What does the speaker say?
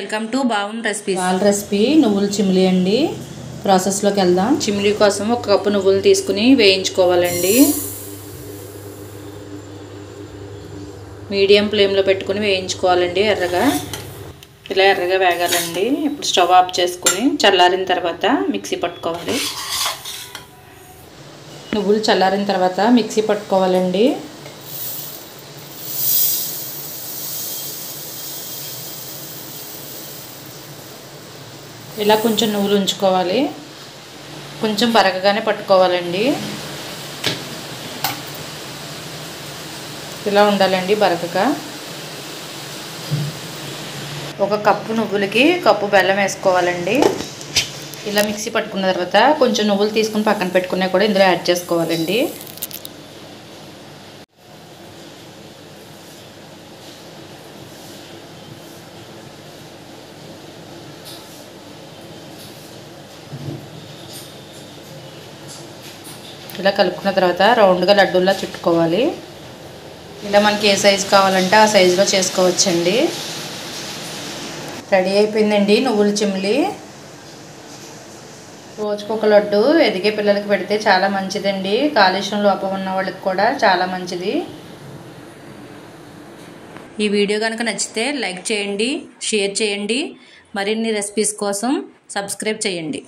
Welcome to బావున్ recipes. వాళ్ళ recipe నువ్వుల చిమ్లీ అండి. ప్రాసెస్లోకి వెళ్దాం. చిమ్లీ కోసం 1 కప్పు నువ్వులు తీసుకుని వేయించుకోవాలండి. మీడియం ఫ్లేమ్లో పెట్టుకుని వేయించుకోవాలండి. ఇలా ఎర్రగా వేగాలండి. ఇప్పుడు స్టవ్ ఆఫ్ చేసుకుని చల్లారిన తర్వాత మిక్సీ పట్టుకోవాలి. నువ్వులు చల్లారిన తర్వాత మిక్సీ పట్టుకోవాలండి. ఇలా కొంచెం నువ్వులు ఉంచుకోవాలి. కొంచెం బరకగానే పట్టుకోవాలండి. ఇలా ఉండాలండి బరకగా. 1 కప్పు నువ్వులకి కప్పు బెల్లం వేసుకోవాలండి. ఇలా మిక్సీ పట్టుకున్న తర్వాత కొంచెం నువ్వులు తీసుకుని పక్కన పెట్టుకున్నా కూడా ఇందులో యాడ్ చేసుకోవాలండి. ఇలా కలుపుకున్న తర్వాత రౌండ్గా లడ్డూల్లా చుట్టుకోవాలి. ఇలా మనకి ఏ సైజు కావాలంటే ఆ సైజులో చేసుకోవచ్చండి. రెడీ అయిపోయిందండి నువ్వుల చిమ్లీ. రోజుకొక లడ్డు ఎదిగే పిల్లలకి పెడితే చాలా మంచిదండి. కాలుష్యం లోపం ఉన్న వాళ్ళకి కూడా చాలా మంచిది. ఈ వీడియో కనుక నచ్చితే లైక్ చేయండి, షేర్ చేయండి. మరిన్ని రెసిపీస్ కోసం సబ్స్క్రైబ్ చేయండి.